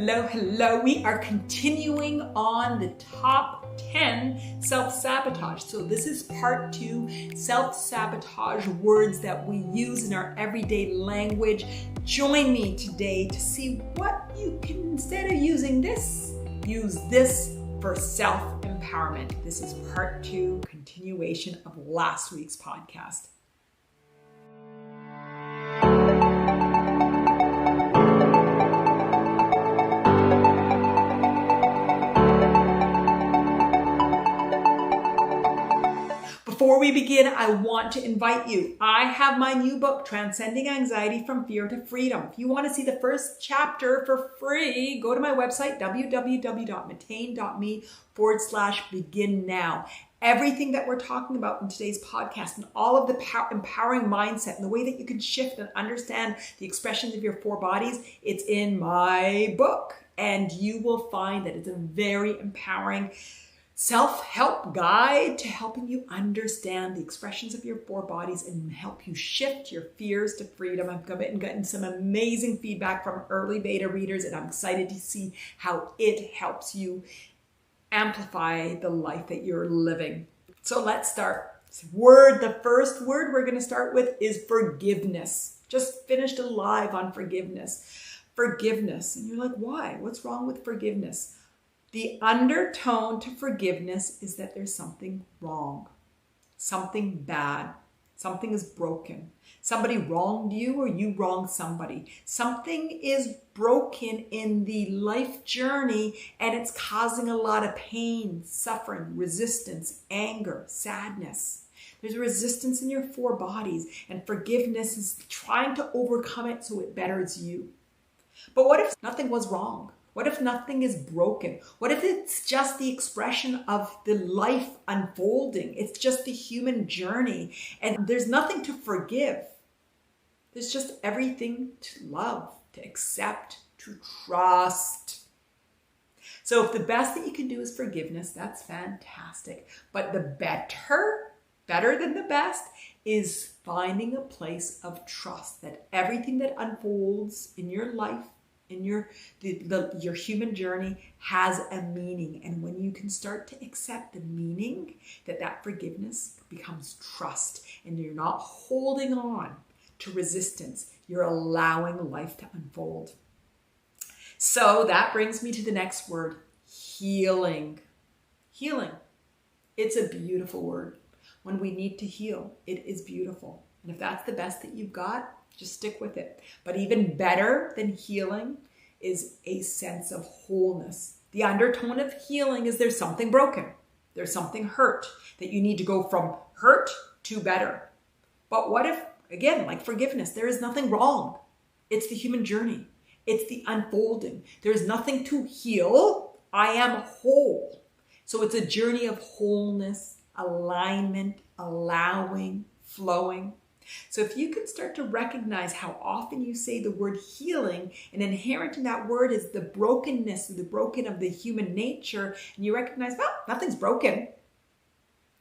Hello. We are continuing on the top 10 self-sabotage. So this is part 2, self-sabotage, words that we use in our everyday language. Join me today to see what you can, instead of using this, use this for self-empowerment. This is part 2, continuation of last week's podcast. Before we begin, I want to invite you. I have my new book, Transcending Anxiety from Fear to Freedom. If you want to see the first chapter for free, go to my website, www.mattain.me/begin now. Everything that we're talking about in today's podcast and all of the empowering mindset and the way that you can shift and understand the expressions of your 4 bodies, it's in my book. And you will find that it's a very empowering self-help guide to helping you understand the expressions of your 4 bodies and help you shift your fears to freedom. I've gotten some amazing feedback from early beta readers, and I'm excited to see how it helps you amplify the life that you're living. So let's start. The first word we're going to start with is forgiveness. Just finished a live on forgiveness. Forgiveness. And you're like, why? What's wrong with forgiveness? The undertone to forgiveness is that there's something wrong, something bad, something is broken. Somebody wronged you or you wronged somebody. Something is broken in the life journey and it's causing a lot of pain, suffering, resistance, anger, sadness. There's a resistance in your 4 bodies, and forgiveness is trying to overcome it so it betters you. But what if nothing was wrong? What if nothing is broken? What if it's just the expression of the life unfolding? It's just the human journey and there's nothing to forgive. There's just everything to love, to accept, to trust. So if the best that you can do is forgiveness, that's fantastic. But the better than the best, is finding a place of trust that everything that unfolds in your life, in your human journey, has a meaning. And when you can start to accept the meaning, that forgiveness becomes trust, and you're not holding on to resistance. You're allowing life to unfold. So that brings me to the next word, healing. Healing. It's a beautiful word. When we need to heal, it is beautiful. And if that's the best that you've got, just stick with it. But even better than healing is a sense of wholeness. The undertone of healing is there's something broken. There's something hurt that you need to go from hurt to better. But what if, again, like forgiveness, there is nothing wrong. It's the human journey. It's the unfolding. There's nothing to heal. I am whole. So it's a journey of wholeness, alignment, allowing, flowing. So if you can start to recognize how often you say the word healing, and inherent in that word is the brokenness, the broken of the human nature, and you recognize, well, nothing's broken.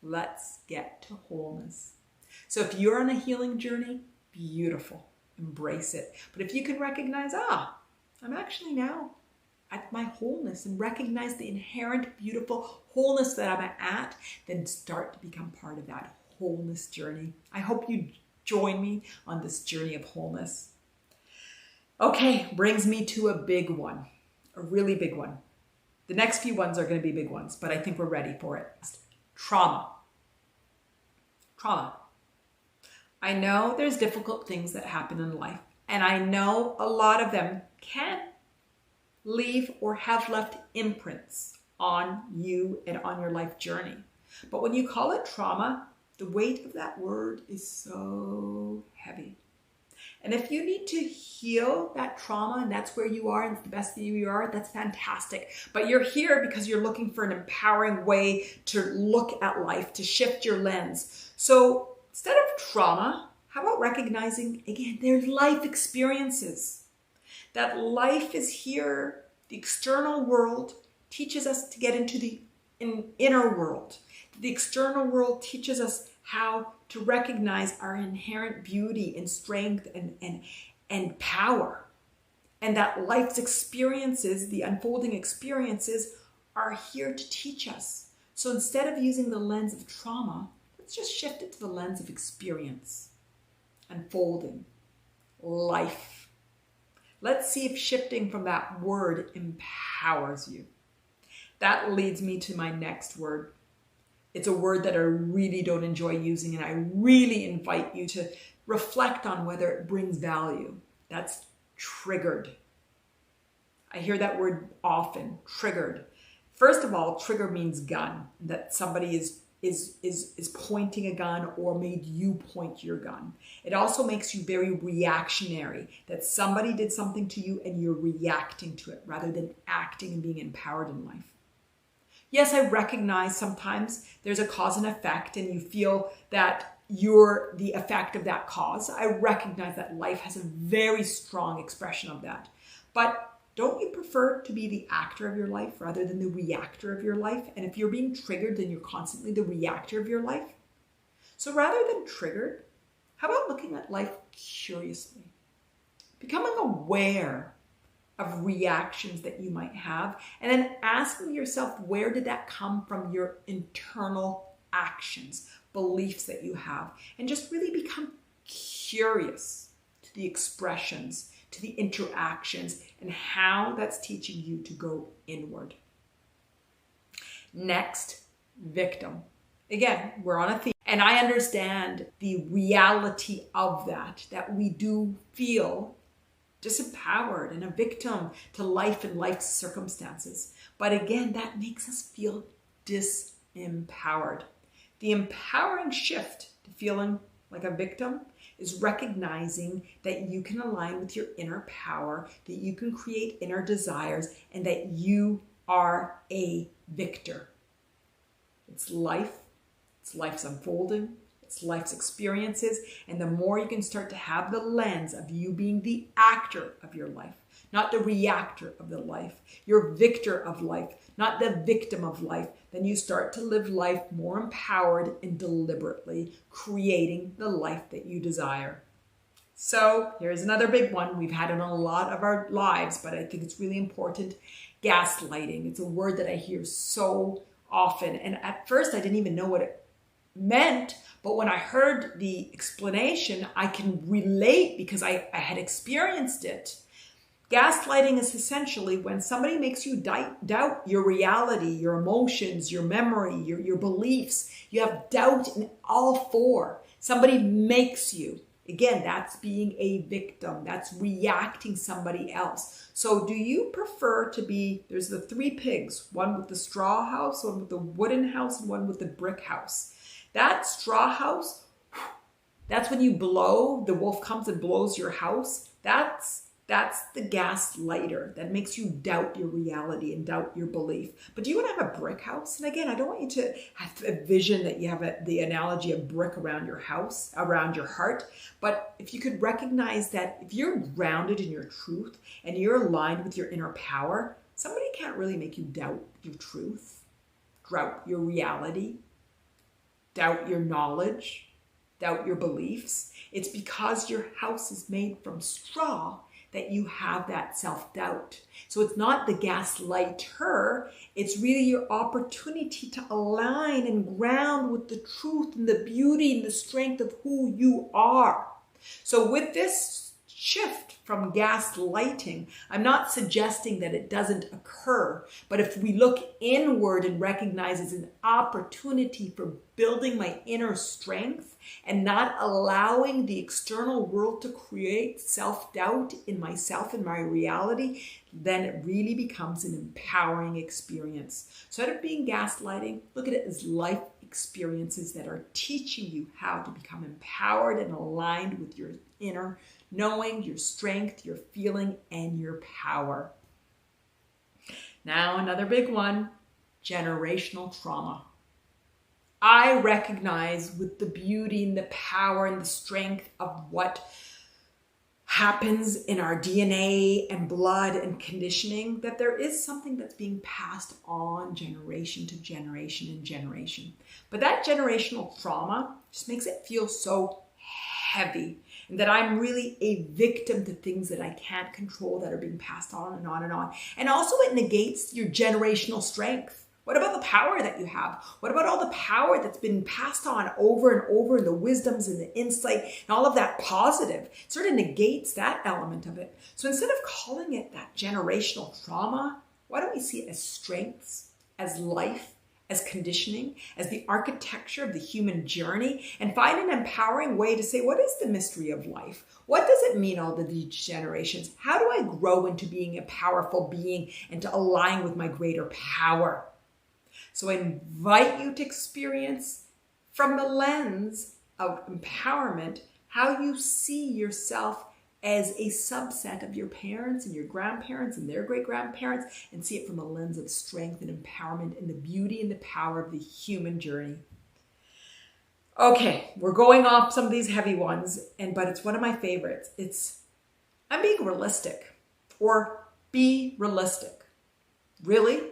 Let's get to wholeness. So if you're on a healing journey, beautiful, embrace it. But if you can recognize, I'm actually now at my wholeness, and recognize the inherent beautiful wholeness that I'm at, then start to become part of that wholeness journey. I hope you join me on this journey of wholeness. Okay, brings me to a big one, a really big one. The next few ones are going to be big ones, but I think we're ready for it. Trauma. Trauma. I know there's difficult things that happen in life, and I know a lot of them can leave or have left imprints on you and on your life journey. But when you call it trauma, the weight of that word is so heavy. And if you need to heal that trauma, and that's where you are, and it's the best that you are, that's fantastic. But you're here because you're looking for an empowering way to look at life, to shift your lens. So instead of trauma, how about recognizing, again, there's life experiences. That life is here. The external world teaches us to get into the inner world. The external world teaches us how to recognize our inherent beauty and strength and power. and that life's experiences, the unfolding experiences, are here to teach us. So instead of using the lens of trauma, let's just shift it to the lens of experience, unfolding, life. Let's see if shifting from that word empowers you. That leads me to my next word. It's a word that I really don't enjoy using, and I really invite you to reflect on whether it brings value. That's triggered. I hear that word often, triggered. First of all, trigger means gun, that somebody is pointing a gun or made you point your gun. It also makes you very reactionary, that somebody did something to you and you're reacting to it rather than acting and being empowered in life. Yes, I recognize sometimes there's a cause and effect and you feel that you're the effect of that cause. I recognize that life has a very strong expression of that. But don't you prefer to be the actor of your life rather than the reactor of your life? And if you're being triggered, then you're constantly the reactor of your life. So rather than triggered, how about looking at life curiously? Becoming aware of reactions that you might have, and then asking yourself, where did that come from? Your internal actions, beliefs that you have, and just really become curious to the expressions, to the interactions, and how that's teaching you to go inward. Next, victim. Again, we're on a theme, and I understand the reality of that we do feel disempowered and a victim to life and life's circumstances. But again, that makes us feel disempowered. The empowering shift to feeling like a victim is recognizing that you can align with your inner power, that you can create inner desires, and that you are a victor. It's life, it's life's unfolding, it's life's experiences, and the more you can start to have the lens of you being the actor of your life, not the reactor of the life, your victor of life, not the victim of life, then you start to live life more empowered and deliberately, creating the life that you desire. So here's another big one we've had in a lot of our lives, but I think it's really important. Gaslighting. It's a word that I hear so often. And at first I didn't even know what it meant, but when I heard the explanation, I can relate because I had experienced it. Gaslighting is essentially when somebody makes you doubt your reality, your emotions, your memory, your beliefs. You have doubt in all four. Somebody makes you. Again, that's being a victim. That's reacting somebody else. So do you prefer to be, there's the three pigs, one with the straw house, one with the wooden house, and one with the brick house. That straw house, that's when you blow, the wolf comes and blows your house. That's the gaslighter that makes you doubt your reality and doubt your belief. But do you want to have a brick house? And again, I don't want you to have a vision that you have the analogy of brick around your house, around your heart. But if you could recognize that if you're grounded in your truth and you're aligned with your inner power, somebody can't really make you doubt your truth, doubt your reality, doubt your knowledge, doubt your beliefs. It's because your house is made from straw that you have that self-doubt. So it's not the gaslighter, it's really your opportunity to align and ground with the truth and the beauty and the strength of who you are. So with this shift from gaslighting, I'm not suggesting that it doesn't occur, but if we look inward and recognize it's an opportunity for building my inner strength and not allowing the external world to create self-doubt in myself and my reality, then it really becomes an empowering experience. So instead of being gaslighting, look at it as life experiences that are teaching you how to become empowered and aligned with your inner knowing, your strength, your feeling, and your power. Now, another big one, generational trauma. I recognize with the beauty and the power and the strength of what happens in our DNA and blood and conditioning, that there is something that's being passed on generation to generation and generation. But that generational trauma just makes it feel so heavy. and that I'm really a victim to things that I can't control that are being passed on and on and on. And also it negates your generational strength. What about the power that you have? What about all the power that's been passed on over and over, and the wisdoms and the insight and all of that positive? It sort of negates that element of it. So instead of calling it that generational trauma, why don't we see it as strengths, as life, as conditioning, as the architecture of the human journey, and find an empowering way to say, what is the mystery of life? What does it mean, all the degenerations? How do I grow into being a powerful being and to align with my greater power? So I invite you to experience from the lens of empowerment how you see yourself as a subset of your parents and your grandparents and their great-grandparents, and see it from a lens of strength and empowerment and the beauty and the power of the human journey. Okay, we're going off some of these heavy ones, but it's one of my favorites. I'm being realistic, or be realistic. Really?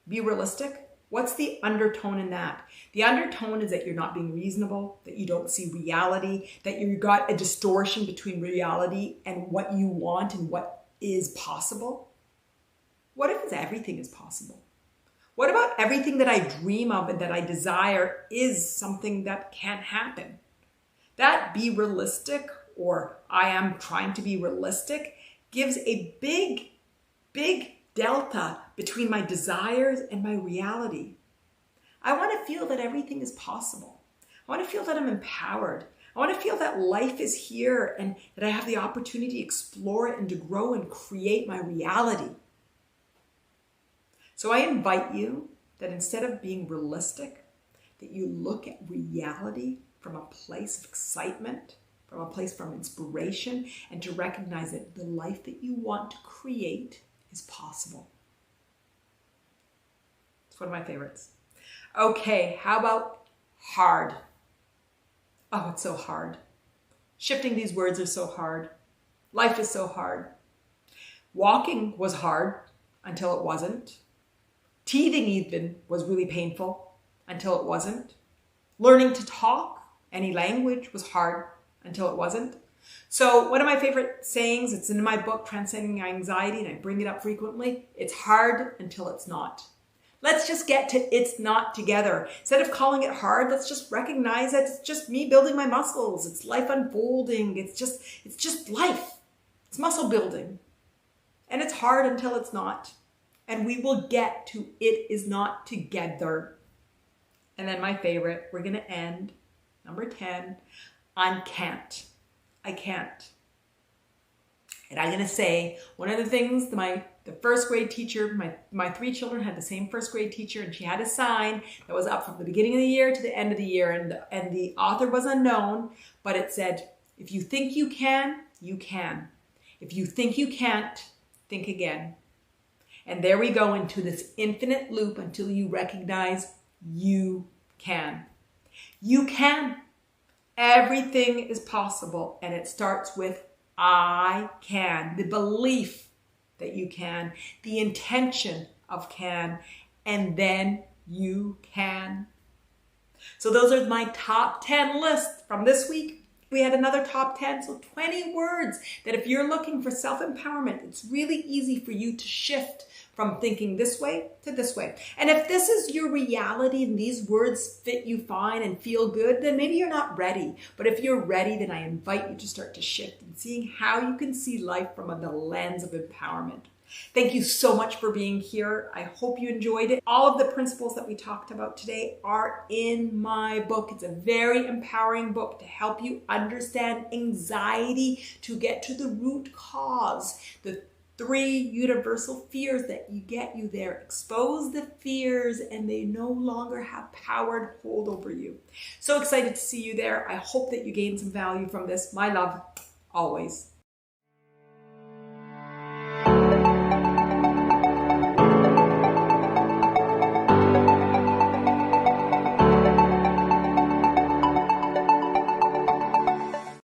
Be realistic? What's the undertone in that? The undertone is that you're not being reasonable, that you don't see reality, that you've got a distortion between reality and what you want and what is possible. What if everything is possible? What about everything that I dream of and that I desire is something that can't happen? That be realistic, or I am trying to be realistic, gives a big delta between my desires and my reality. I want to feel that everything is possible. I want to feel that I'm empowered. I want to feel that life is here and that I have the opportunity to explore it and to grow and create my reality. So I invite you that instead of being realistic, that you look at reality from a place of excitement, from a place from inspiration, and to recognize that the life that you want to create is possible. It's one of my favorites. Okay, how about hard? Oh, it's so hard. Shifting these words are so hard. Life is so hard. Walking was hard until it wasn't. Teething even was really painful until it wasn't. Learning to talk any language was hard until it wasn't. So one of my favorite sayings, it's in my book, Transcending Anxiety, and I bring it up frequently. It's hard until it's not. Let's just get to it's not together. Instead of calling it hard, let's just recognize that it's just me building my muscles. It's life unfolding. It's just life. It's muscle building. And it's hard until it's not. And we will get to it is not together. And then my favorite, we're going to end, number 10, on can't. I can't. And I'm going to say, one of the things, the first grade teacher, my 3 children had the same first grade teacher, and she had a sign that was up from the beginning of the year to the end of the year, and the author was unknown, but it said, if you think you can, you can. If you think you can't, think again. And there we go into this infinite loop until you recognize you can. You can. Everything is possible, and it starts with I can, the belief that you can, the intention of can, and then you can. So those are my top 10 lists from this week. We had another top 10, so 20 words that if you're looking for self-empowerment, it's really easy for you to shift from thinking this way to this way. And if this is your reality and these words fit you fine and feel good, then maybe you're not ready. But if you're ready, then I invite you to start to shift and seeing how you can see life from the lens of empowerment. Thank you so much for being here. I hope you enjoyed it. All of the principles that we talked about today are in my book. It's a very empowering book to help you understand anxiety, to get to the root cause, the 3 universal fears that get you there. Expose the fears and they no longer have power to hold over you. So excited to see you there. I hope that you gained some value from this. My love, always.